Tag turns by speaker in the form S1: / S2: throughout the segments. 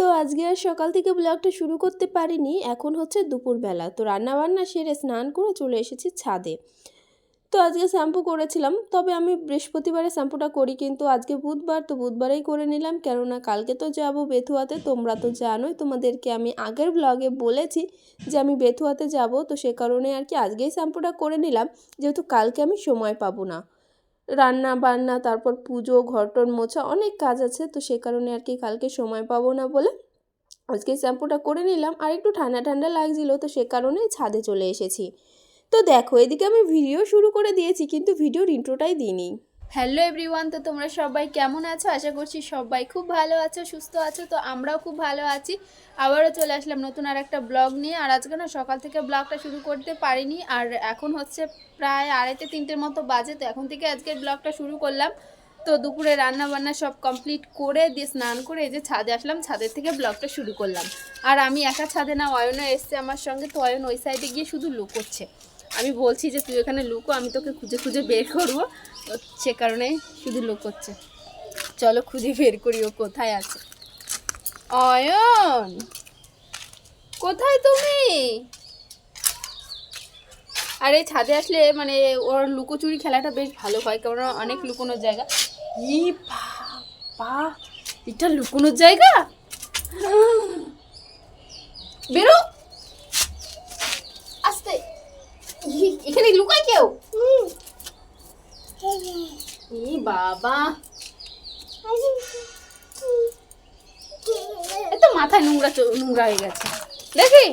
S1: তো আজকে আর সকাল থেকে ব্লগটা শুরু করতে পারিনি। এখন হচ্ছে দুপুরবেলা। তো রান্নাবান্না সেরে স্নান করে চলে এসেছি ছাদে। তো আজকে শ্যাম্পু করেছিলাম, তবে আমি বৃহস্পতিবারে শ্যাম্পুটা করি, কিন্তু আজকে বুধবার, তো বুধবারেই করে নিলাম। কেননা কালকে তো যাব বেথুয়াতে, তোমরা তো জানোই, তোমাদেরকে আমি আগের ব্লগে বলেছি যে আমি বেথুয়াতে যাব। তো সে কারণে আর কি আজকেই শ্যাম্পুটা করে নিলাম, যেহেতু কালকে আমি সময় পাবো না। রান্না বান্না, তারপর পুজো, ঘরটর মোছা, অনেক কাজ আছে। তো সে কারণে আর কি কালকে সময় পাবো না বলে আজকে শ্যাম্পুটা করে নিলাম। আর একটু ঠান্ডা ঠান্ডা লাগছিলো, তো সে কারণেই ছাদে চলে এসেছি। তো দেখো, এদিকে আমি ভিডিও শুরু করে দিয়েছি, কিন্তু ভিডিওর ইন্ট্রোটাই দিইনি। হ্যালো এভরিওয়ান, তো তোমরা সবাই কেমন আছো? আশা করছি সবাই খুব ভালো আছো, সুস্থ আছো। তো আমরাও খুব ভালো আছি। আবারও চলে আসলাম নতুন আর একটা ব্লগ নিয়ে। আর আজকে না সকাল থেকে ব্লগটা শুরু করতে পারিনি। আর এখন হচ্ছে প্রায় 2:30-3টের মতো বাজে। তো এখন থেকে আজকের ব্লগটা শুরু করলাম। তো দুপুরে রান্না বান্না সব কমপ্লিট করে দিয়ে স্নান করে এই যে ছাদে আসলাম, ছাদের থেকে ব্লগটা শুরু করলাম। আর আমি একা ছাদে না, অয়নও এসছে আমার সঙ্গে। তো অয়ন ওই সাইডে গিয়ে শুধু লুকোচ্ছে। আমি বলছি যে তুই এখানে লুকো, আমি তোকে খুঁজে খুঁজে বের করবো। সে কারণে শুধু লুকোচ্ছে। চলো খুঁজে বের করি ও কোথায় আছে। অয়ন, কোথায় তুমি? আর এই ছাদে আসলে মানে ওর লুকোচুরি খেলাটা বেশ ভালো হয়, কারণ অনেক লুকোনোর জায়গা। ই বাবা, এটা লুকোনোর জায়গা? বেরো আস্তে। এখানে লুকায় কেউ? ই বাবা, এত মাথায় নোংরা নোংরা হয়ে গেছে। দেখি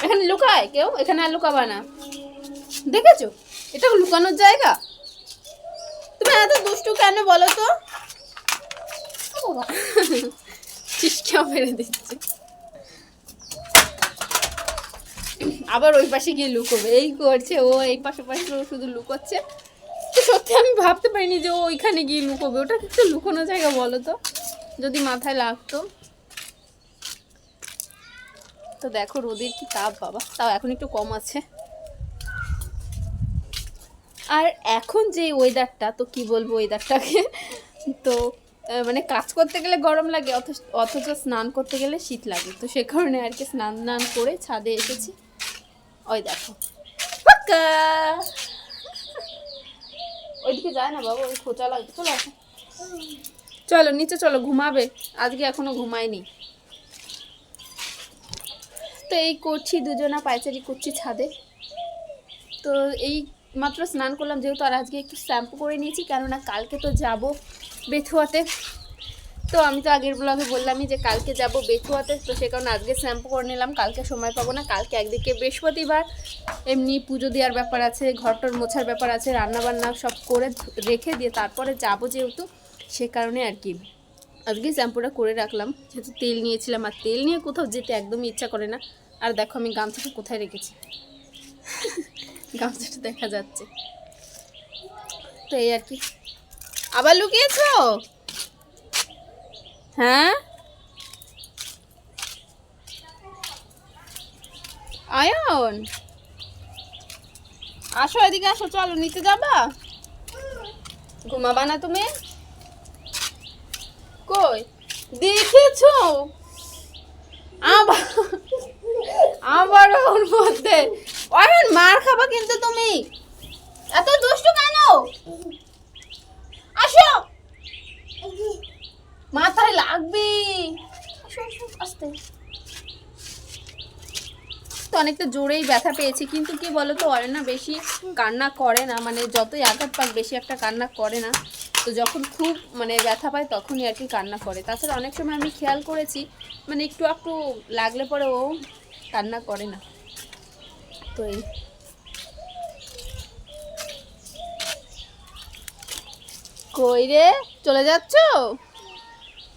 S1: এখানে লুকায় কেউ? এখানে আর লুকাবা না, দেখেছো? এটা লুকানোর জায়গা? তুমি এত দুষ্টু কেন বলো তো? চিৎকার মেরে দিচ্ছে। আবার ওই পাশে গিয়ে লুকোবে, এই করছে ও। এই পাশে পাশে শুধু লুকোচ্ছে। তো সত্যি আমি ভাবতে পারিনি যে ও ওইখানে গিয়ে লুকোবে। ওটা কিন্তু লুকোনো জায়গা বলো তো, যদি মাথায় লাগতো। তো দেখো রোদের কি তাপ বাবা, তাও এখন একটু কম আছে। আর এখন যে ওয়েদারটা, তো কি বলবো ওয়েদারটাকে, তো মানে কাজ করতে গেলে গরম লাগে, অথচ স্নান করতে গেলে শীত লাগে। তো সে কারণে আর কি স্নান করে ছাদে এসেছি। ওই দেখো ফাঁকা। ওইদিকে যায় না বাবা, ওই খোঁচা লাগবে। চলো আসো, চলো নিচে চলো, ঘুমাবে। আজকে এখনো ঘুমায়নি। তো এই করছি, দুজনা পায়চারি করছি ছাদে। তো এই মাত্র স্নান করলাম যেহেতু, আর আজকে একটু শ্যাম্পু করে নিয়েছি, কেননা কালকে তো যাব বেথুয়াতে। তো আমি তো আগের ব্লগে বললামই যে কালকে যাব বেথুয়াতে। তো সে কারণে আজকে শ্যাম্পু করে নিলাম, কালকে সময় পাবো না। কালকে একদিকে বৃহস্পতিবার, এমনি পুজো দেওয়ার ব্যাপার আছে, ঘরটর মোছার ব্যাপার আছে, রান্নাবান্না সব করে রেখে দিয়ে তারপরে যাবো যেহেতু, সে কারণে আর কি আজকে শ্যাম্পুটা করে রাখলাম। যেহেতু তেল নিয়েছিলাম, আর তেল নিয়ে কোথাও যেতে একদমই ইচ্ছা করে না। আর দেখো আমি গামছাটা কোথায় রেখেছি, গামছাটা দেখা যাচ্ছে। তো এই আর কি। আবার লুকিয়েছো? হ্যাঁ আয়ন, আসো এদিকে আসো, চলো নিতে যাবা? ঘুমাবা না তুমি? কই দেখেছো? আবার আবার ওর মধ্যে। অয়ন মার খাবা কিন্তু তুমি, এত দুষ্টু কেন? আসো, মাথায় লাগবে। আসো আসো আস্তে। তো অনেকটা জোরেই ব্যথা পেয়েছি, কিন্তু কি বলতো অয়ন না বেশি কান্না করে না, মানে যতই আঘাত পাক বেশি একটা কান্না করে না। তো যখন খুব মানে ব্যথা পায় তখনই আর কি কান্না করে। তাছাড়া অনেক সময় আমি খেয়াল করেছি মানে একটু একটু লাগলে পরে ও কান্না করে না। তো এই কই রে, চলে যাচ্ছ?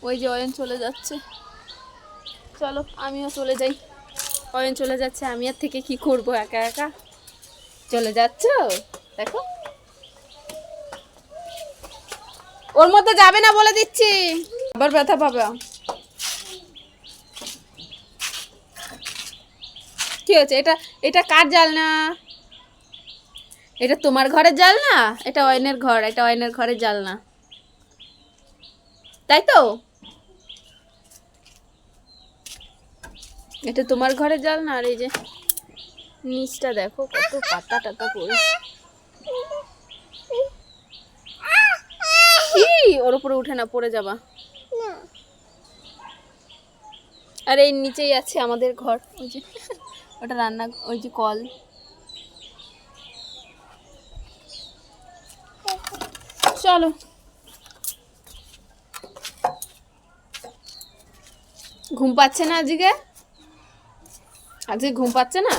S1: ওই যে অয়ন চলে যাচ্ছে। চলো আমিও চলে যাই। অয়ন চলে যাচ্ছে, আমি আর থেকে কি করব একা একা। চলে যাচ্ছ? দেখো ওর মধ্যে যাবে না বলে দিচ্ছি, আবার ব্যথা পাবে। কি হয়েছে? এটা এটা কার জালনা? এটা তোমার ঘরের জালনা? এটা অয়নের ঘর, এটা অয়নের ঘরের জালনা, তাই তো?
S2: এটা তোমার ঘরে জল না, আর এই যে নিচটা দেখো কত পাতা টাতা পড়ে। ওর উপরে উঠে না, পড়ে যাবা। আর এই নিচেই আছে আমাদের ঘর, ওই যে ওটা রান্না, ওই যে কল। চলো। ঘুম পাচ্ছে না আজকে? আজকে ঘুম পাচ্ছে না?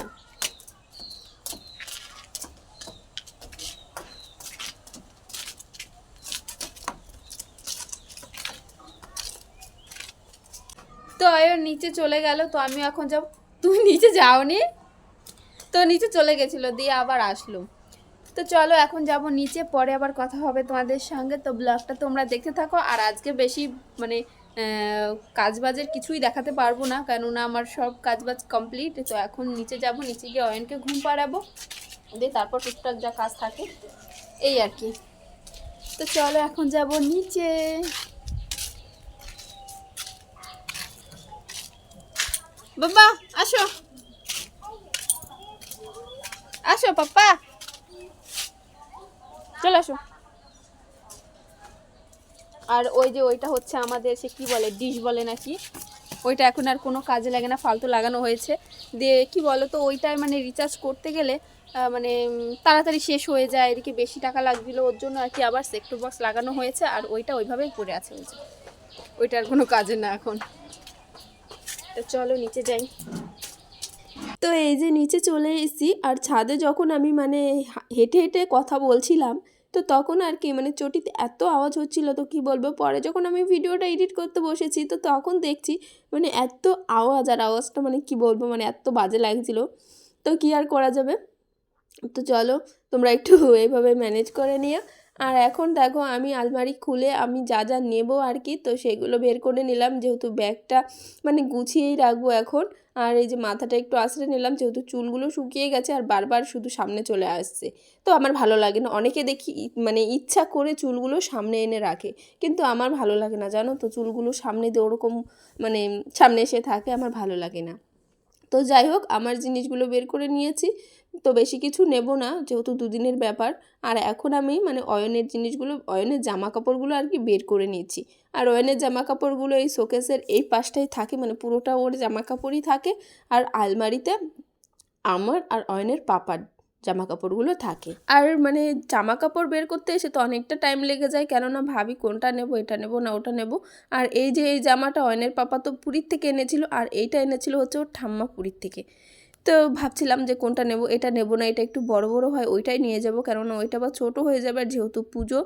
S2: তো অয়ন নিচে চলে গেল, তো আমি এখন যাব। তুমি নিচে যাওনি? তো নিচে চলে গেছিলো, দিয়ে আবার আসলো। তো চলো এখন যাব নিচে, পরে আবার কথা হবে তোমাদের সঙ্গে। তো ব্লগটা তোমরা দেখতে থাকো। আর আজকে বেশি মানে কাজবাজের কিছুই দেখাতে পারবো না, কেননা আমার সব কাজবাজ কমপ্লিট। তো এখন নিচে যাব, নিচে গিয়ে অয়নকে ঘুম পাড়াবো, দিয়ে তারপর টুকটাক যা কাজ থাকে এই আর কি। তো চলো এখন যাব নিচে। বাবা আসো, আসো পাপ্পা, চলে আসো। আর ওই যে ওইটা হচ্ছে আমাদের, সে কী বলে, ডিশ বলে নাকি, ওইটা এখন আর কোনো কাজে লাগে না, ফালতু লাগানো হয়েছে। দিয়ে কি বলো তো, ওইটায় মানে রিচার্জ করতে গেলে মানে তাড়াতাড়ি শেষ হয়ে যায়, এদিকে বেশি টাকা লাগছিলো, ওর জন্য আর কি আবার সেক্টর বক্স লাগানো হয়েছে। আর ওইটা ওইভাবেই পড়ে আছে, হয়েছে ওইটা আর কোনো কাজে না এখন। তো চলো নিচে যাই।
S1: তো এই যে নিচে চলে এসেছি, আর ছাদে যখন আমি মানে হেঁটে হেঁটে কথা বলছিলাম, তো তখন আর কি মানে চটিতে এত আওয়াজ হচ্ছিল, তো কি বলবো। পরে যখন আমি ভিডিওটা এডিট করতে বসেছি, তো তখন দেখছি মানে এত আওয়াজ, আর আওয়াজটা মানে কি বলবো, মানে এত বাজে লাগছিল। তো কি আর করা যাবে। তো চলো তোমরা একটু এইভাবে ম্যানেজ করে নিও। আর এখন দেখো আমি আলমারি খুলে আমি যা যা নেবো আর কি, তো সেগুলো বের করে নিলাম, যেহেতু ব্যাগটা মানে গুছিয়েই রাখবো এখন। আর এই যে মাথাটা একটু আঁচড়ে নিলাম, যেহেতু চুলগুলো শুকিয়ে গেছে আর বারবার শুধু সামনে চলে আসছে, তো আমার ভালো লাগে না। অনেকে দেখি মানে ইচ্ছা করে চুলগুলো সামনে এনে রাখে, কিন্তু আমার ভালো লাগে না, জানো তো, চুলগুলো সামনে দিয়ে ওরকম মানে সামনে এসে থাকে, আমার ভালো লাগে না। তো যাই হোক, আমার জিনিসগুলো বের করে নিয়েছি, তো বেশি কিছু নেব না, যেহেতু দুদিনের ব্যাপার। আর এখন আমি মানে অয়নের জিনিসগুলো, অয়নের জামা কাপড়গুলো আর কি বের করে নিয়েছি। আর অয়নের জামা কাপড়গুলো এই শোকেসের এই পাশটাই থাকে, মানে পুরোটা ওর জামা কাপড়ই থাকে। আর আলমারিতে আমার আর অয়নের পাপার জামা কাপড়গুলো থাকে। আর মানে জামা কাপড় বের করতে এসে তো অনেকটা টাইম লেগে যায়, কেননা ভাবি কোনটা নেব, এটা নেব না ওটা নেব। আর এই যে এই জামাটা অয়নের পাপা তো পুরীর থেকে এনেছিল, আর এইটা এনেছিল হচ্ছে ওর ঠাম্মা পুরীর থেকে। তো ভাবছিলাম যে কোনটা নেব, এটা নেব না, এটা একটু বড় বড় হয় ওইটাই নিয়ে যাব, কেননা ওইটা বা ছোটো হয়ে যাবে। আর যেহেতু পুজো,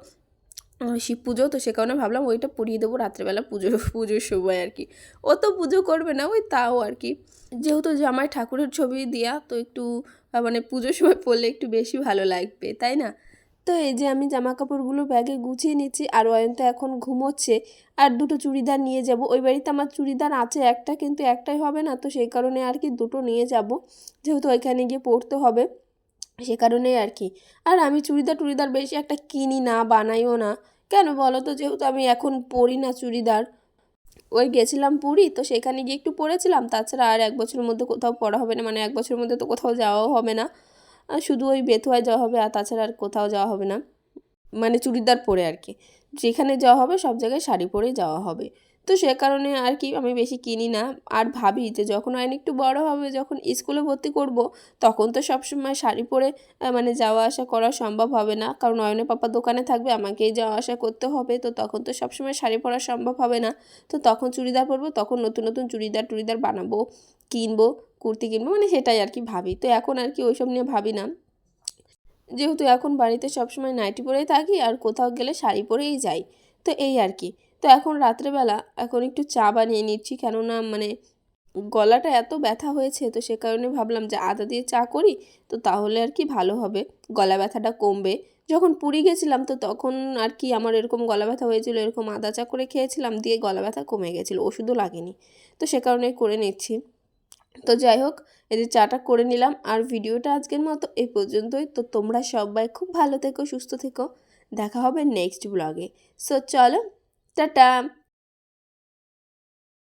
S1: শিব পুজো, তো সে কারণে ভাবলাম ওইটা পরিয়ে দেবো রাত্রেবেলা পুজোর সময় আর কি। ও তো পুজো করবে না, ওই তাও আর কি, যেহেতু জামায় ঠাকুরের ছবি দেওয়া, তো একটু মানে পুজোর সময় পরলে একটু বেশি ভালো লাগবে, তাই না। তো এই যে আমি জামা কাপড়গুলো ব্যাগে গুছিয়ে নিচ্ছি, আর অয়ন তো এখন ঘুমোচ্ছে। আর দুটো চুড়িদার নিয়ে যাব, ওই বাড়িতে আমার চুড়িদার আছে একটা, কিন্তু একটাই হবে না, তো সেই কারণে আর কি দুটো নিয়ে যাব, যেহেতু ওইখানে গিয়ে পরতে হবে, সে কারণেই আর কি। আর আমি চুড়িদার বেশি একটা কিনি না, বানাইও না। কেন বলো তো, যেহেতু আমি এখন পরি না চুড়িদার। ওই গেছিলাম পুরী, তো সেখানে গিয়ে একটু পরেছিলাম, তাছাড়া আর 1 বছরের মধ্যে কোথাও পরা হবে না, মানে 1 বছরের মধ্যে তো কোথাও যাওয়াও হবে না। আর শুধু ওই বেথুয়ায় যাওয়া হবে, আর তাছাড়া আর কোথাও যাওয়া হবে না, মানে চুড়িদার পরে আর কি। যেখানে যাওয়া হবে সব জায়গায় শাড়ি পরেই যাওয়া হবে। তো সে কারণে আর কি আমি বেশি কিনি না। আর ভাবি যে যখন অয়ন একটু বড় হবে, যখন স্কুলে ভর্তি করব, তখন তো সবসময় শাড়ি পরে মানে যাওয়া আসা করা সম্ভব হবে না, কারণ অয়নের পাপা দোকানে থাকবে, আমাকেই যাওয়া আসা করতে হবে, তো তখন তো সবসময় শাড়ি পরা সম্ভব হবে না। তো তখন চুড়িদার পরবো, তখন নতুন নতুন চুড়িদার বানাবো, কিনবো, কুর্তি কিনবো, মানে সেটাই আর কি ভাবি। তো এখন আর কি ওইসব নিয়ে ভাবি না, যেহেতু এখন বাড়িতে সবসময় নাইটি পরেই থাকি, আর কোথাও গেলে শাড়ি পরেই যাই, তো এই আর কি। তো এখন রাত্রেবেলা এখন একটু চা বানিয়ে নিচ্ছি, কেননা মানে গলাটা এত ব্যথা হয়েছে, তো সে কারণে ভাবলাম যে আদা দিয়ে চা করি, তো তাহলে আর কি ভালো হবে, গলা ব্যথাটা কমবে। যখন পুরী গেছিলাম, তো তখন আর কি আমার এরকম গলা ব্যথা হয়েছিল, এরকম আদা চা করে খেয়েছিলাম, দিয়ে গলা ব্যথা কমে গেছিলো, ওষুধও লাগেনি। তো সে কারণেই করে নিচ্ছি। তো যাই হোক, এই যে চাটা করে নিলাম। আর ভিডিওটা আজকের মতো এই পর্যন্তই। তো তোমরা সবাই খুব ভালো থেকো, সুস্থ থেকো, দেখা হবে নেক্সট ব্লগে। সো চলো, টাটা।